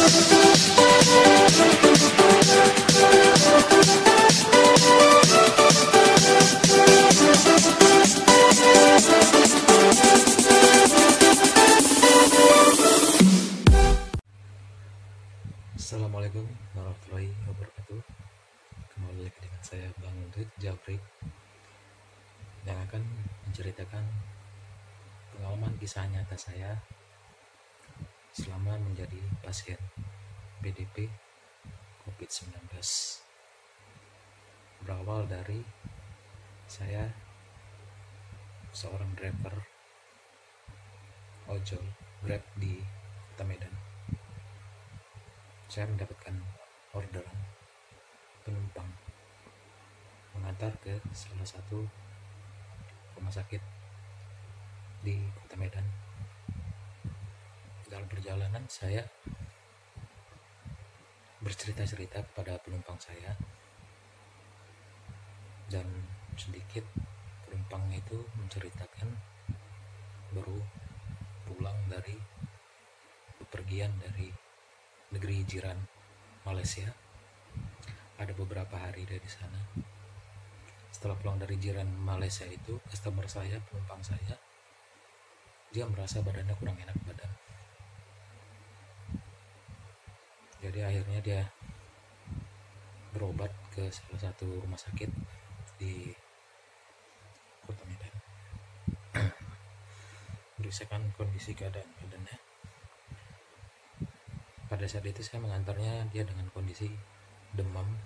Assalamualaikum warahmatullahi wabarakatuh. Kembali lagi dengan saya Bang Rit Jabrik yang akan menceritakan pengalaman kisah nyata saya selama menjadi pasien PDP COVID-19. Berawal dari saya seorang driver ojol Grab di Kota Medan. Saya mendapatkan orderan penumpang mengantar ke salah satu rumah sakit di Kota Medan. Dalam perjalanan saya bercerita-cerita kepada penumpang saya, dan sedikit penumpang itu menceritakan baru pulang dari bepergian dari negeri jiran Malaysia. Ada beberapa hari dari sana. Setelah pulang dari jiran Malaysia itu, customer saya, penumpang saya, dia merasa badannya kurang enak badan. Jadi akhirnya dia berobat ke salah satu rumah sakit di Kota Medan. Memeriksakan kondisi keadaan badannya. Pada saat itu saya mengantarnya dia dengan kondisi demam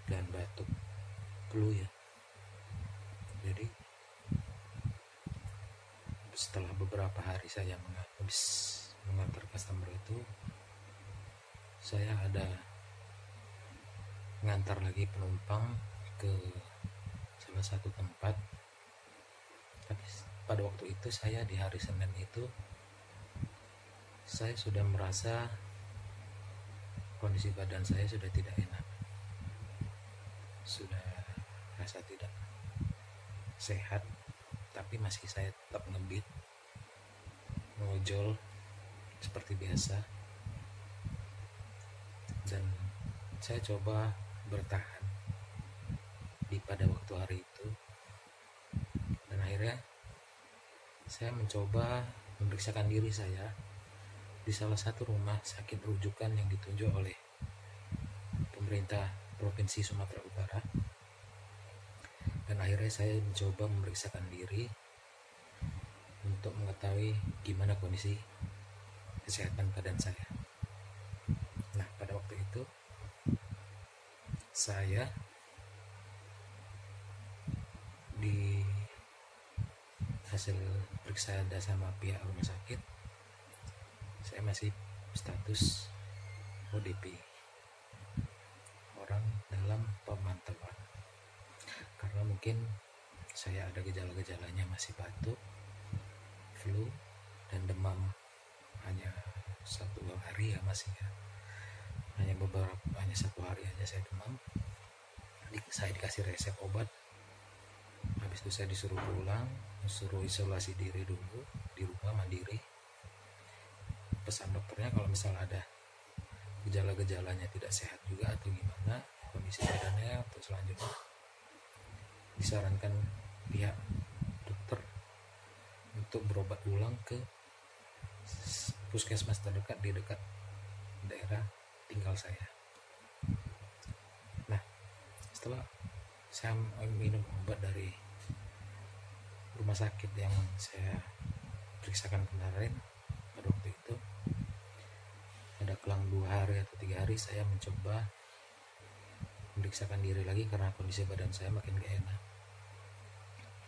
dan batuk, flu ya. Jadi setelah beberapa hari saya habis mengantar customer itu, saya ada mengantar lagi penumpang ke salah satu tempat. Tapi pada waktu itu saya di hari Senin itu saya sudah merasa kondisi badan saya sudah tidak enak, sudah rasa tidak sehat, tapi masih saya tetap ngebit, ngojol seperti biasa, dan saya coba bertahan pada waktu hari itu. Dan akhirnya saya mencoba memeriksakan diri saya di salah satu rumah sakit rujukan yang ditunjuk oleh pemerintah Provinsi Sumatera Utara. Dan akhirnya saya mencoba memeriksakan diri untuk mengetahui gimana kondisi kesehatan badan saya. Nah, pada waktu itu saya di hasil periksa sama pihak rumah sakit, saya masih status ODP, orang dalam pemantauan, karena mungkin saya ada gejala-gejalanya masih batuk, flu, dan demam. Hanya 1 hari ya, masih ya, hanya 1 hari aja saya demam. Saya dikasih resep obat, habis itu saya disuruh pulang, disuruh isolasi diri dulu di rumah mandiri. Pesan dokternya kalau misalnya ada gejala-gejalanya tidak sehat juga atau gimana kondisi badannya, untuk selanjutnya disarankan pihak dokter untuk berobat ulang ke puskesmas terdekat di dekat daerah tinggal saya. Nah, setelah saya minum obat dari rumah sakit yang saya periksakan kemarin, pada waktu itu ada kelang 2 hari atau 3 hari saya mencoba memeriksakan diri lagi karena kondisi badan saya makin gak enak.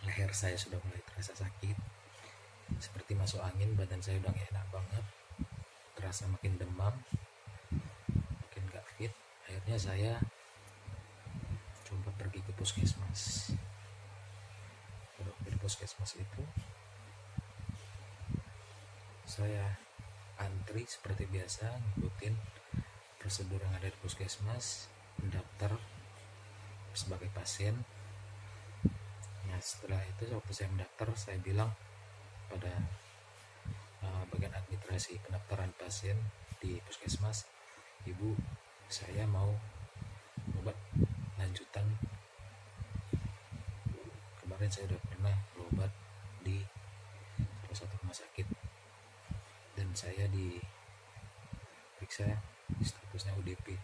Leher saya sudah mulai terasa sakit, seperti masuk angin. Badan saya udah gak enak banget, terasa makin demam, makin gak fit. Akhirnya saya coba pergi ke puskesmas. Pada waktu di puskesmas itu saya antri seperti biasa, ngikutin prosedur yang ada di puskesmas, mendaftar sebagai pasien. Nah, setelah itu waktu saya mendaftar, saya bilang pada bagian administrasi pendaftaran pasien di puskesmas. Ibu, saya mau obat lanjutan. Kemarin saya udah pernah berobat di salah satu rumah sakit dan saya diperiksa statusnya ODP.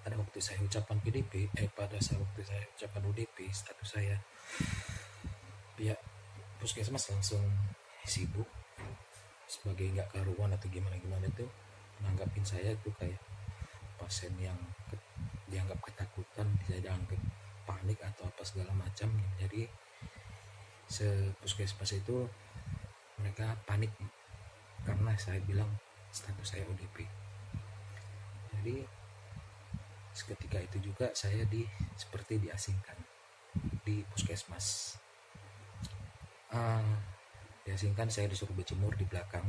Pada waktu saya ucapan PDP, pada saat waktu saya ucapan ODP status saya, pihak puskesmas langsung sibuk sebagai nggak karuan atau gimana itu, nanggapin saya itu kayak pasien yang dianggap ketakutan, dianggap panik atau apa segala macam. Jadi puskesmas itu mereka panik karena saya bilang status saya ODP. Jadi seketika itu juga saya seperti diasingkan di puskesmas. Diasingkan, saya disuruh berjemur di belakang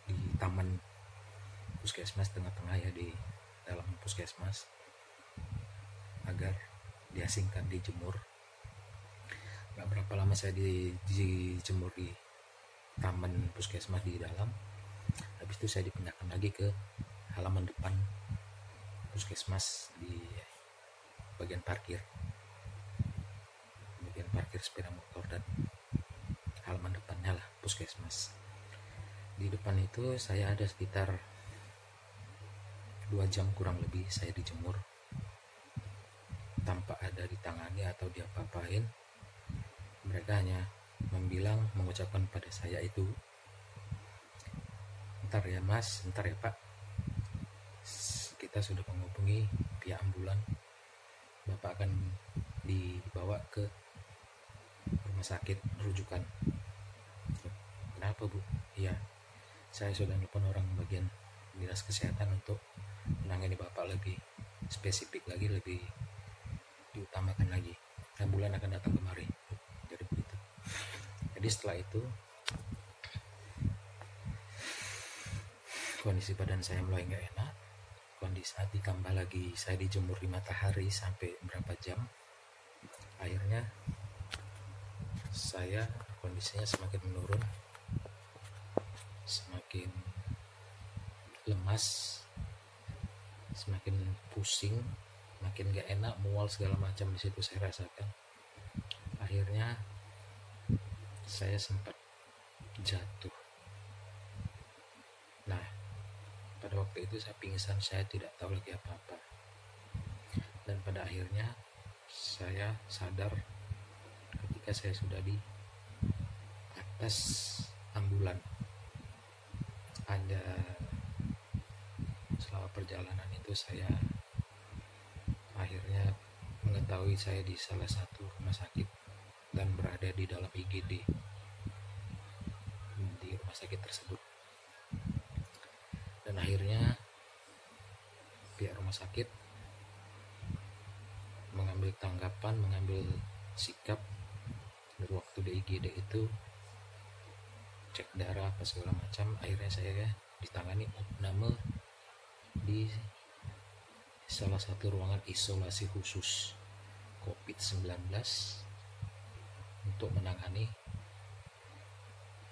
di taman puskesmas, tengah-tengah ya, di dalam puskesmas, agar diasingkan, dijemur. Gak berapa lama saya dijemur di taman puskesmas di dalam. Habis itu saya dipindahkan lagi ke halaman depan puskesmas di bagian parkir sepeda motor dan halaman depannya lah puskesmas. Di depan itu saya ada sekitar 2 jam kurang lebih saya dijemur tanpa ada ditangani atau diapa-apain. Mereka hanya mengucapkan pada saya itu, "Ntar ya mas, ntar ya pak, kita sudah menghubungi pihak ambulan, bapak akan dibawa ke rumah sakit rujukan." "Kenapa bu?" "Iya, saya sudah nelpon orang bagian dinas kesehatan untuk menangani bapak lebih spesifik lagi, lebih diutamakan lagi. Ambulan akan datang kemari." Jadi begitu. Jadi setelah itu kondisi badan saya mulai nggak enak. Kondisi saat ditambah lagi saya dijemur di matahari sampai berapa jam, akhirnya saya kondisinya semakin menurun, semakin lemas, semakin pusing, makin gak enak, mual segala macam di situ saya rasakan. Akhirnya saya sempat jatuh. Nah, pada waktu itu saya pingsan, saya tidak tahu lagi apa-apa. Dan pada akhirnya saya sadar ketika saya sudah di atas ambulan. Selama perjalanan itu saya akhirnya mengetahui saya di salah satu rumah sakit dan berada di dalam IGD di rumah sakit tersebut. Dan akhirnya pihak rumah sakit mengambil tanggapan, mengambil sikap. Dari waktu di IGD itu cek darah apa segala macam, akhirnya saya ditangani opname di salah satu ruangan isolasi khusus COVID-19 untuk menangani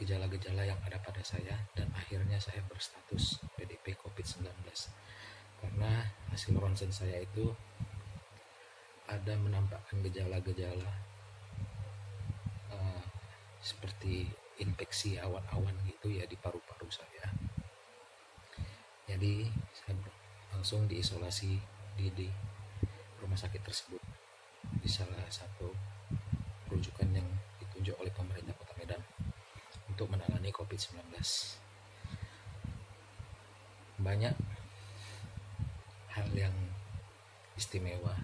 gejala-gejala yang ada pada saya. Dan akhirnya saya berstatus PDP COVID-19 karena hasil ronsen saya itu ada menampakkan gejala-gejala seperti infeksi awan-awan gitu ya di paru-paru saya. Jadi saya langsung diisolasi di rumah sakit tersebut, di salah satu rujukan yang ditunjuk oleh pemerintah Kota Medan untuk menangani COVID-19. Banyak hal yang istimewa,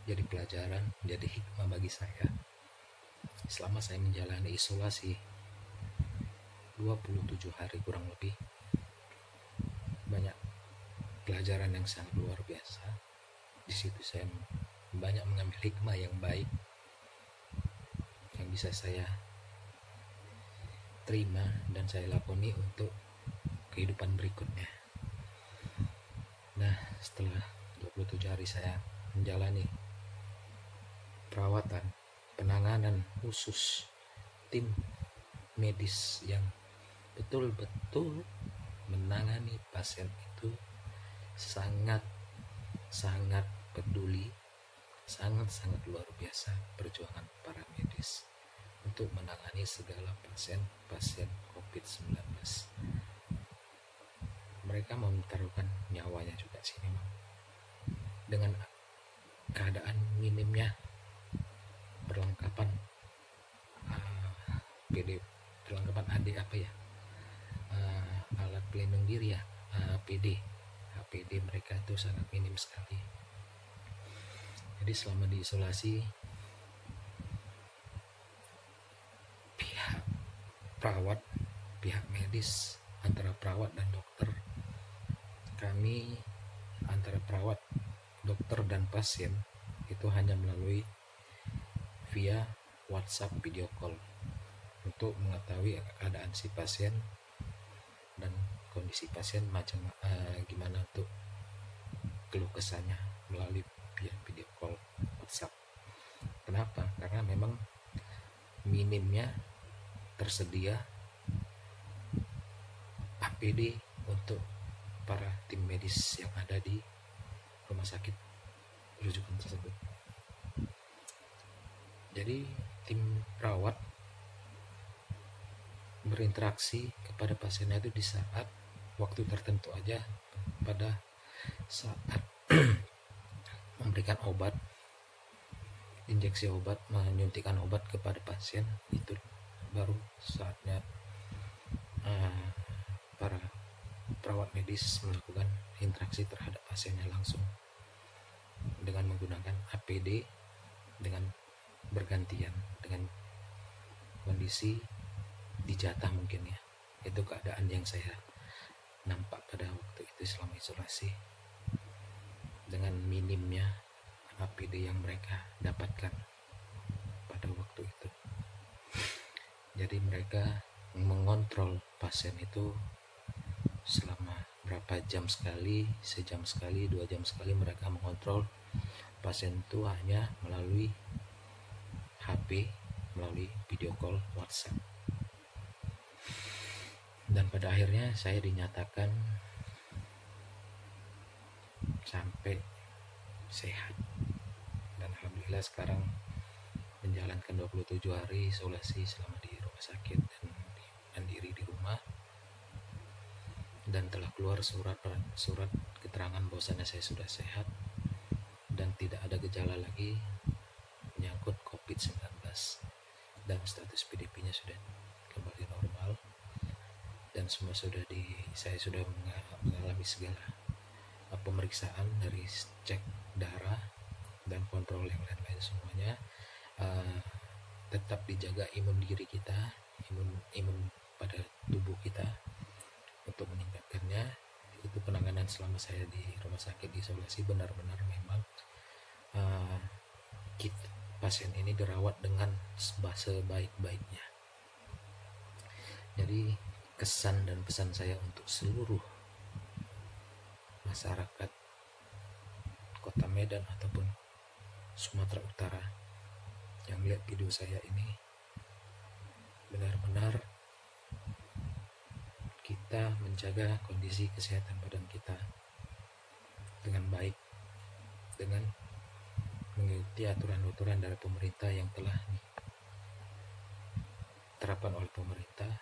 jadi pelajaran, jadi hikmah bagi saya selama saya menjalani isolasi 27 hari kurang lebih. Banyak pelajaran yang sangat luar biasa. Di situ saya banyak mengambil hikmah yang baik yang bisa saya terima dan saya lakoni untuk kehidupan berikutnya. Nah, setelah 27 hari saya menjalani perawatan, penanganan khusus tim medis yang betul-betul menangani pasien itu sangat peduli, sangat luar biasa perjuangan para medis untuk menangani segala pasien COVID-19. Mereka mempertaruhkan nyawanya juga sih memang, dengan keadaan minimnya perlengkapan perlengkapan alat pelindung diri ya, APD mereka itu sangat minim sekali. Jadi selama diisolasi, pihak medis, antara perawat dan dokter, kami antara perawat, dokter dan pasien itu hanya melalui via WhatsApp video call untuk mengetahui keadaan si pasien dan kondisi pasien gimana untuk keluh kesahnya melalui via video call WhatsApp. Kenapa? Karena memang minimnya tersedia APD untuk para tim medis yang ada di rumah sakit rujukan tersebut. Jadi tim perawat berinteraksi kepada pasiennya itu di saat waktu tertentu aja, pada saat memberikan obat, injeksi obat, menyuntikkan obat kepada pasien, itu baru saatnya para perawat medis melakukan interaksi terhadap pasiennya langsung dengan menggunakan APD dengan bergantian, dengan kondisi dijatah mungkin ya. Itu keadaan yang saya nampak pada waktu itu selama isolasi, dengan minimnya APD yang mereka dapatkan pada waktu itu. Jadi mereka mengontrol pasien itu selama berapa jam sekali, sejam sekali, 2 jam sekali mereka mengontrol pasien itu hanya melalui HP, melalui video call WhatsApp. Dan pada akhirnya saya dinyatakan sampai sehat, dan alhamdulillah sekarang menjalankan 27 hari isolasi selama di rumah sakit dan mandiri di rumah, dan telah keluar surat keterangan bahwasannya saya sudah sehat dan tidak ada gejala lagi menyangkut COVID-19, dan status PDP-nya sudah kembali normal, dan semua saya sudah mengalami segala pemeriksaan dari cek darah dan kontrol yang lain-lain semuanya. Tetap dijaga imun diri kita, imun pada tubuh kita untuk meningkatkannya. Itu penanganan selama saya di rumah sakit isolasi, benar-benar memang pasien ini dirawat dengan sebaik-baiknya. Jadi kesan dan pesan saya untuk seluruh masyarakat Kota Medan ataupun Sumatera Utara yang melihat video saya ini, benar-benar kita menjaga kondisi kesehatan badan kita dengan baik, dengan mengikuti aturan-aturan dari pemerintah yang telah diterapkan oleh pemerintah.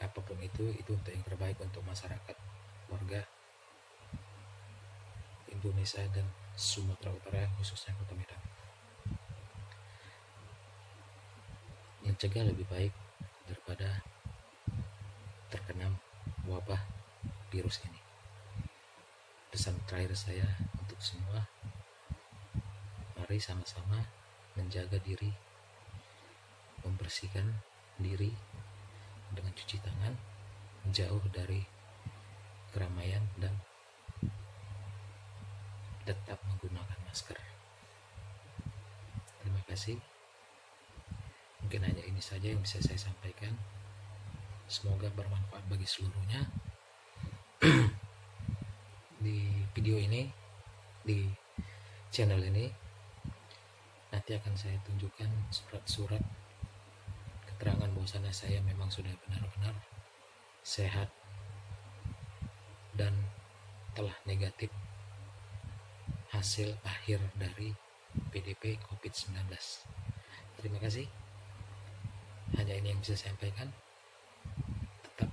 Apapun itu untuk yang terbaik untuk masyarakat, warga Indonesia dan Sumatera Utara, khususnya Kota Medan. Mencegah lebih baik daripada terkena wabah virus ini. Pesan terakhir saya untuk semua, mari sama-sama menjaga diri, membersihkan diri dengan cuci tangan, jauh dari keramaian, dan tetap menggunakan masker. Terima kasih. Mungkin hanya ini saja yang bisa saya sampaikan. Semoga bermanfaat bagi seluruhnya. Di video ini, di channel ini, nanti akan saya tunjukkan surat-surat keterangan bahwasanya saya memang sudah benar-benar sehat dan telah negatif hasil akhir dari PDP COVID-19. Terima kasih. Hanya ini yang bisa saya sampaikan. Tetap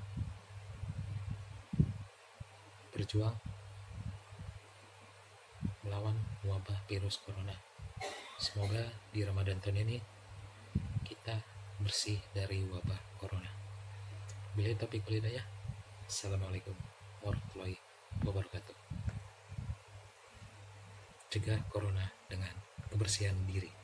berjuang melawan wabah virus corona. Semoga di Ramadan tahun ini kita bersih dari wabah corona. Bila topik hidayah. Assalamualaikum warahmatullahi wabarakatuh. Cegah corona dengan kebersihan diri.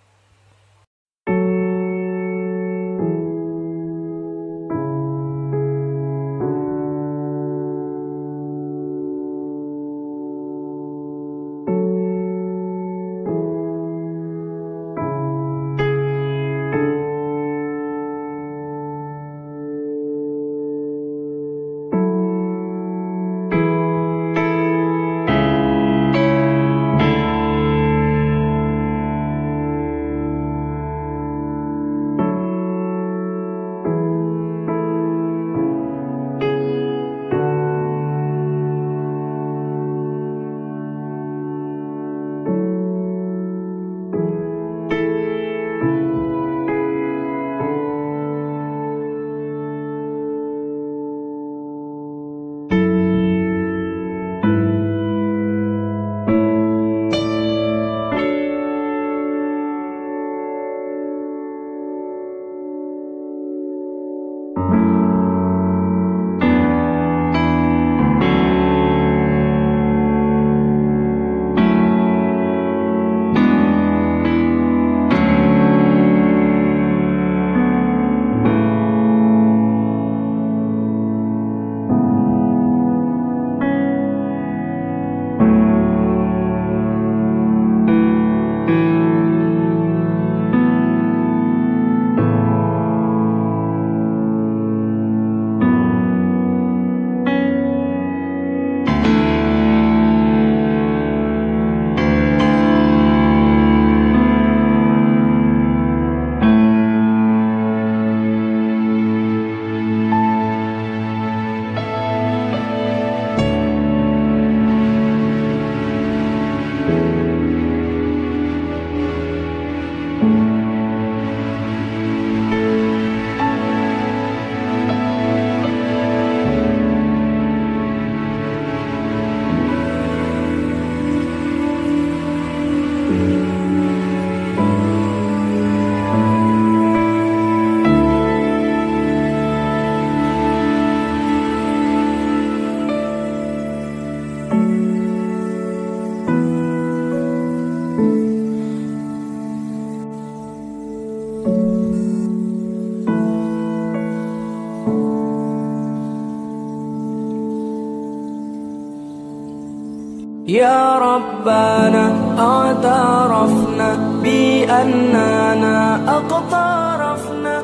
يا ربنا اعترفنا بأننا أقترفنا